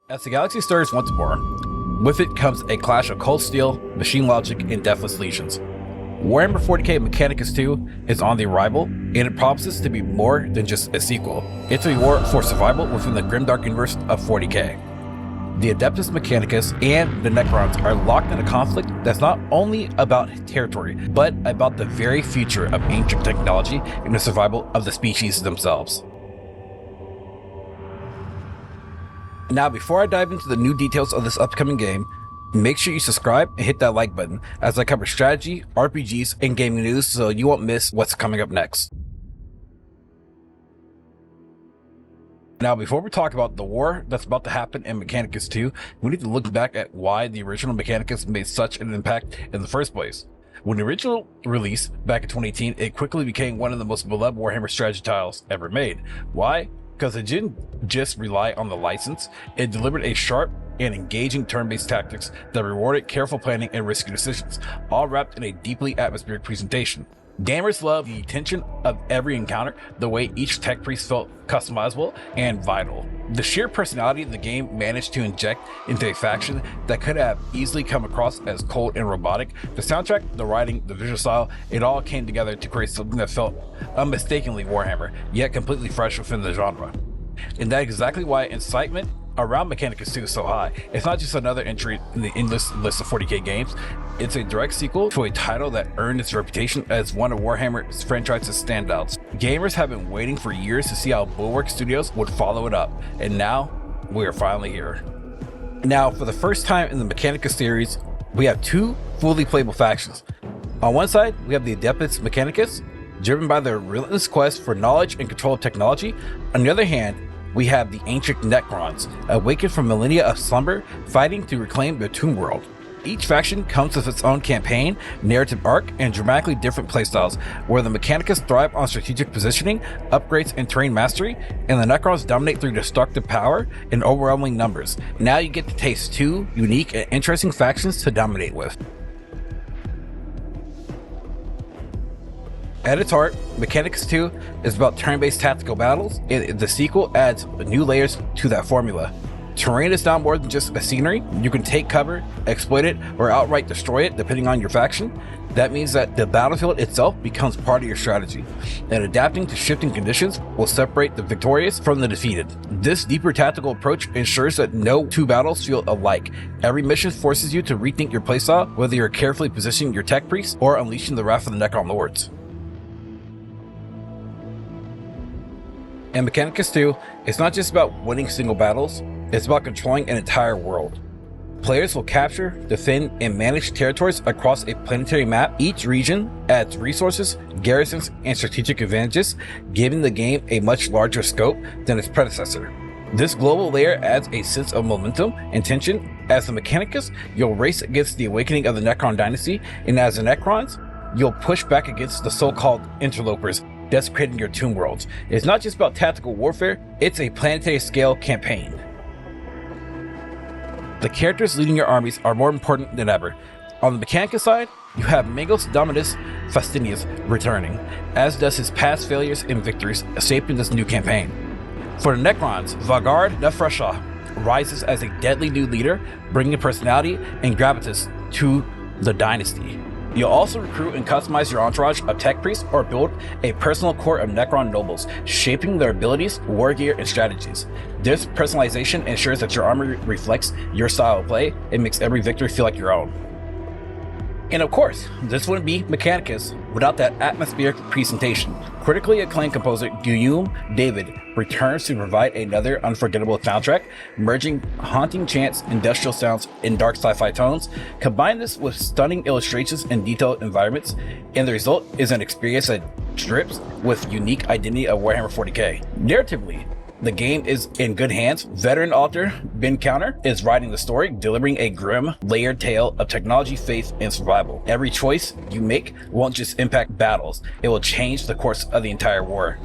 As the galaxy stirs once more, with it comes a clash of cold steel, machine logic, and deathless legions. Warhammer 40k Mechanicus II is on the arrival, and it promises to be more than just a sequel. It's a war for survival within the grimdark universe of 40k. The Adeptus Mechanicus and the Necrons are locked in a conflict that's not only about territory, but about the very future of ancient technology and the survival of the species themselves. Now, before I dive into the new details of this upcoming game, make sure you subscribe and hit that like button as I cover strategy, RPGs, and gaming news so you won't miss what's coming up next. Now, before we talk about the war that's about to happen in Mechanicus II, we need to look back at why the original Mechanicus made such an impact in the first place. When the original release back in 2018, it quickly became one of the most beloved Warhammer strategy titles ever made. Why? Because it didn't just rely on the license, it delivered a sharp and engaging turn-based tactics that rewarded careful planning and risky decisions, all wrapped in a deeply atmospheric presentation. Gamers love the tension of every encounter, the way each tech priest felt customizable and vital. The sheer personality of the game managed to inject into a faction that could have easily come across as cold and robotic. The soundtrack, the writing, the visual style, it all came together to create something that felt unmistakably Warhammer, yet completely fresh within the genre. And that's exactly why excitement around Mechanicus II is so high. It's not just another entry in the endless list of 40k games, it's a direct sequel to a title that earned its reputation as one of Warhammer's franchise's standouts. Gamers have been waiting for years to see how Bulwark Studios would follow it up, and now we are finally here. Now, for the first time in the Mechanicus series, we have two fully playable factions. On one side, we have the Adeptus Mechanicus, driven by their relentless quest for knowledge and control of technology. On the other hand, we have the ancient Necrons, awakened from millennia of slumber, fighting to reclaim their tomb world. Each faction comes with its own campaign, narrative arc, and dramatically different playstyles, where the Mechanicus thrive on strategic positioning, upgrades, and terrain mastery, and the Necrons dominate through destructive power and overwhelming numbers. Now you get to taste two unique and interesting factions to dominate with. At its heart, Mechanicus II is about turn-based tactical battles, and the sequel adds new layers to that formula. Terrain is now more than just a scenery. You can take cover, exploit it, or outright destroy it depending on your faction. That means that the battlefield itself becomes part of your strategy, and adapting to shifting conditions will separate the victorious from the defeated. This deeper tactical approach ensures that no two battles feel alike. Every mission forces you to rethink your playstyle, whether you're carefully positioning your tech priests or unleashing the wrath of the Necron lords. And Mechanicus II, it's not just about winning single battles, it's about controlling an entire world. Players will capture, defend, and manage territories across a planetary map. Each region adds resources, garrisons, and strategic advantages, giving the game a much larger scope than its predecessor. This global layer adds a sense of momentum and tension. As the Mechanicus, you'll race against the awakening of the Necron dynasty, and as the Necrons, you'll push back against the so-called interlopers, desecrating your tomb worlds. It's not just about tactical warfare, it's a planetary scale campaign. The characters leading your armies are more important than ever. On the Mechanicus side, you have Mangos Dominus Faustinius returning, as does his past failures and victories shaping this new campaign. For the Necrons, Vagard Nefresha rises as a deadly new leader, bringing personality and gravitas to the dynasty. You'll also recruit and customize your entourage of tech priests or build a personal core of Necron nobles, shaping their abilities, war gear, and strategies. This personalization ensures that your army reflects your style of play and makes every victory feel like your own. And of course, this wouldn't be Mechanicus without that atmospheric presentation. Critically acclaimed composer Guillaume David returns to provide another unforgettable soundtrack, merging haunting chants, industrial sounds, and dark sci-fi tones. Combine this with stunning illustrations and detailed environments, and the result is an experience that drips with unique identity of Warhammer 40k. Narratively, the game is in good hands. Veteran author Ben Counter is writing the story, delivering a grim, layered tale of technology, faith, and survival. Every choice you make won't just impact battles, it will change the course of the entire war.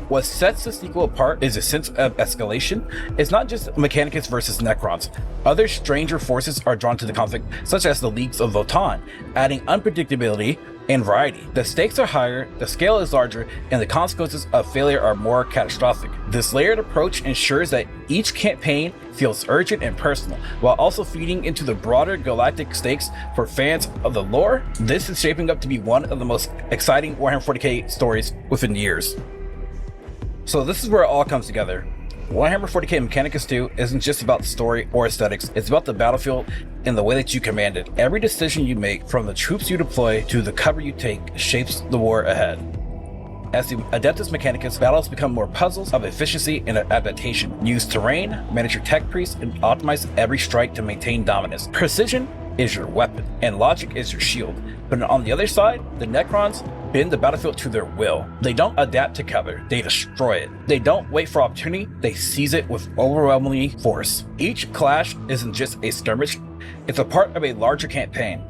What sets the sequel apart is a sense of escalation. It's not just Mechanicus versus Necrons. Other stranger forces are drawn to the conflict, such as the Leagues of Votan, adding unpredictability and variety. The stakes are higher, the scale is larger, and the consequences of failure are more catastrophic. This layered approach ensures that each campaign feels urgent and personal, while also feeding into the broader galactic stakes for fans of the lore. This is shaping up to be one of the most exciting Warhammer 40k stories within years. So this is where it all comes together. Warhammer 40k Mechanicus II isn't just about the story or aesthetics, it's about the battlefield and the way that you command it. Every decision you make, from the troops you deploy to the cover you take, shapes the war ahead. As the Adeptus Mechanicus, battles become more puzzles of efficiency and adaptation. Use terrain, manage your tech priests, and optimize every strike to maintain dominance. Precision is your weapon, and logic is your shield. But on the other side, the Necrons bend the battlefield to their will. They don't adapt to cover, they destroy it. They don't wait for opportunity, they seize it with overwhelming force. Each clash isn't just a skirmish, it's a part of a larger campaign.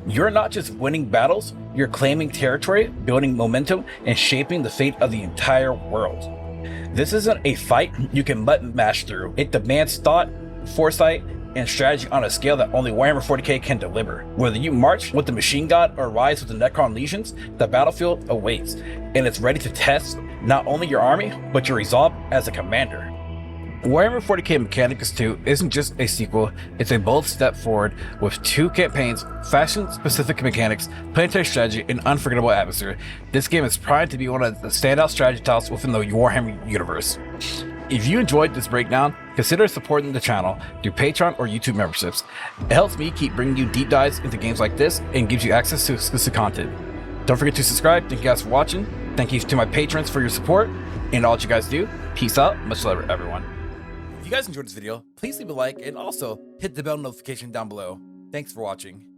You're not just winning battles, you're claiming territory, building momentum, and shaping the fate of the entire world. This isn't a fight you can button mash through. It demands thought, foresight, and strategy on a scale that only Warhammer 40k can deliver. Whether you march with the Machine God or rise with the Necron legions, the battlefield awaits, and it's ready to test not only your army, but your resolve as a commander. Warhammer 40k Mechanicus II isn't just a sequel, it's a bold step forward with 2 campaigns, faction-specific mechanics, planetary strategy, and unforgettable atmosphere. This game is primed to be one of the standout strategy titles within the Warhammer universe. If you enjoyed this breakdown, consider supporting the channel through Patreon or YouTube memberships. It helps me keep bringing you deep dives into games like this and gives you access to exclusive content. Don't forget to subscribe. Thank you guys for watching. Thank you to my patrons for your support and all that you guys do. Peace out. Much love, everyone. If you guys enjoyed this video, please leave a like and also hit the bell notification down below. Thanks for watching.